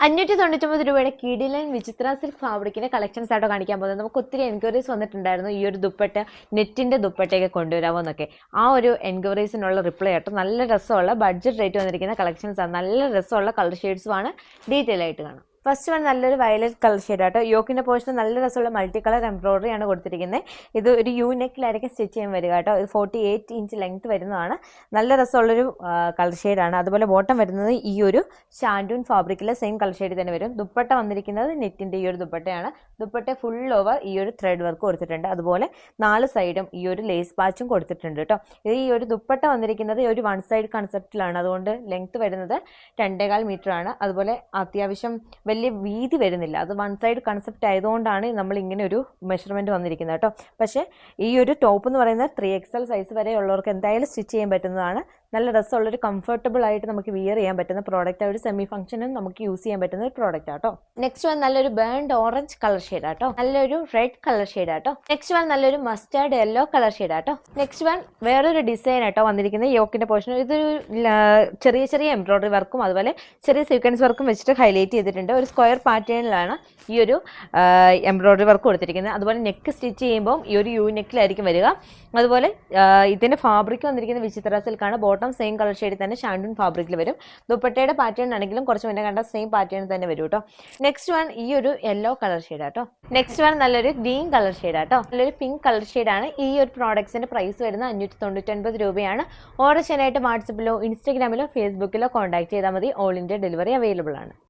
599 രൂപയുടെ കിടിലൻ വിചിത്ര സിൽക്ക് ഫാബ്രിക്കിന്റെ കളക്ഷൻസ് ആയിട്ടോ കാണിക്കാൻ പോകുന്നത്. നമുക്ക് ഒത്തിരി എൻക്വയറീസ് വന്നിട്ടുണ്ടായിരുന്നു ഈ ഒരു ദുപ്പട്ട നെറ്റിന്റെ ദുപ്പട്ടയൊക്കെ കൊണ്ടുവരാമോ എന്നൊക്കെ. ആ ഒരു എൻക്വയറീസിനുള്ള റിപ്ലൈ ആട്ടോ. നല്ല രസമുള്ള ബഡ്ജറ്റ് റേറ്റ് വന്നിരിക്കുന്ന കളക്ഷൻസ് ആണ്. നല്ല രസമുള്ള കളർ ഷെയ്ഡ്സുമാണ്. ഡീറ്റെയിൽ ആയിട്ട് കാണാം. ഫസ്റ്റ് വൺ നല്ലൊരു വയലറ്റ് കളർ ഷെയ്ഡ് ആട്ടോ. യോക്കിന്റെ പോർഷൻ നല്ല രസമുള്ള മൾട്ടി കളർ എംബ്രോയിഡറി ആണ് കൊടുത്തിരിക്കുന്നത്. ഇത് ഒരു യു നെക്കിലായിരിക്കും സ്റ്റിച്ച് ചെയ്യാൻ വരിക കേട്ടോ. ഇത് 48 ഇഞ്ച് ലെങ്ത് വരുന്നതാണ്. നല്ല രസമുള്ളൊരു കളർ ഷെയ്ഡാണ്. അതുപോലെ ബോട്ടം വരുന്നത് ഈ ഒരു ഷാൻഡൂൺ ഫാബ്രിക്കിലെ സെയിം കളർ ഷെയ്ഡ് തന്നെ വരും. ദുപ്പട്ട വന്നിരിക്കുന്നത് നെറ്റിന്റെ ഈ ഒരു ദുപ്പട്ടയാണ്. ദുപ്പട്ട ഫുൾ ഓവർ ഈ ഒരു ത്രെഡ് വർക്ക് കൊടുത്തിട്ടുണ്ട്. അതുപോലെ 4 സൈഡും ഈ ഒരു ലേസ് പാച്ചും കൊടുത്തിട്ടുണ്ട് കേട്ടോ. ഈ ഒരു ദുപ്പട്ട വന്നിരിക്കുന്നത് ഒരു വൺ സൈഡ് കൺസെപ്റ്റിലാണ്. അതുകൊണ്ട് ലെങ്ത് വരുന്നത് 2.25 മീറ്റർ ആണ്. അതുപോലെ അത്യാവശ്യം വലിയ വീതി വരുന്നില്ല. അത് വൺ സൈഡ് കൺസെപ്റ്റ് ആയതുകൊണ്ടാണ് നമ്മൾ ഇങ്ങനെ ഒരു മെഷർമെന്റ് വന്നിരിക്കുന്നത് കേട്ടോ. പക്ഷേ ഈ ഒരു ടോപ്പ് എന്ന് പറയുന്നത് 3XL സൈസ് വരെ ഉള്ളവർക്ക് എന്തായാലും സ്റ്റിച്ച് ചെയ്യാൻ പറ്റുന്നതാണ്. നല്ല രസമുള്ളൊരു കംഫർട്ടബിൾ ആയിട്ട് നമുക്ക് വിയർ ചെയ്യാൻ പറ്റുന്ന പ്രോഡക്റ്റ്. ഒരു സെമി ഫംഗ്ഷനും നമുക്ക് യൂസ് ചെയ്യാൻ പറ്റുന്ന ഒരു പ്രോഡക്റ്റ് ആട്ടോ. നെക്സ്റ്റ് വൺ നല്ലൊരു ബേൺഡ് ഓറഞ്ച് കളർ ഷെയ്ഡ് ആട്ടോ. നല്ലൊരു റെഡ് കളർ ഷെയ്ഡ് ആട്ടോ. നെക്സ്റ്റ് വൺ നല്ലൊരു മസ്റ്റാർഡ് യെല്ലോ കളർ ഷെയ്ഡ് ആട്ടോ. നെക്സ്റ്റ് വൺ വേറൊരു ഡിസൈൻ ആട്ടോ വന്നിരിക്കുന്നത് യോക്കിന്റെ പോർഷൻ. ഇതൊരു ചെറിയ ചെറിയ എംബ്രോയിഡറി വർക്കും അതുപോലെ ചെറിയ സീക്വൻസ് വർക്കും വെച്ചിട്ട് ഹൈലൈറ്റ് ചെയ്തിട്ടുണ്ട്. ഒരു സ്ക്വയർ പാറ്റേണിലാണ് ഈ ഒരു എംബ്രോയിഡറി വർക്ക് കൊടുത്തിരിക്കുന്നത്. അതുപോലെ നെക്ക് സ്റ്റിച്ച് ചെയ്യുമ്പോൾ ഈ ഒരു യു നെക്കിലായിരിക്കും വരിക. അതുപോലെ ഇതിന്റെ ഫാബ്രിക് വന്നിരിക്കുന്നത് വിചിത്ര സിൽക്കാണ്. ബോട്ടം സെയിം കളർ ഷെയ്ഡിൽ തന്നെ ഷാൻഡൂൺ ഫാബ്രിക്കിൽ വരും. ദുപ്പട്ടയുടെ പാറ്റേൺ ആണെങ്കിലും കുറച്ച് മുന്നേ കണ്ട സെയിം പാറ്റേൺ തന്നെ വരും കേട്ടോ. നെക്സ്റ്റ് വൺ ഈ ഒരു യെല്ലോ കളർ ഷെയ്ഡ് ആട്ടോ. നെക്സ്റ്റ് വൺ നല്ലൊരു ഗ്രീൻ കളർ ഷെയ്ഡ് ആട്ടോ. നല്ലൊരു പിങ്ക് കളർ ഷെയ്ഡാണ്. ഈ ഒരു പ്രോഡക്ട്സിന്റെ പ്രൈസ് വരുന്നത് 599 രൂപയാണ്. ഓർഡർ ചെയ്യാനായിട്ട് വാട്സപ്പിലോ ഇൻസ്റ്റാഗ്രാമിലോ ഫേസ്ബുക്കിലോ കോൺടാക്ട് ചെയ്താൽ മതി. ഓൾ ഇന്ത്യ ഡെലിവറി അവൈലബിൾ ആണ്.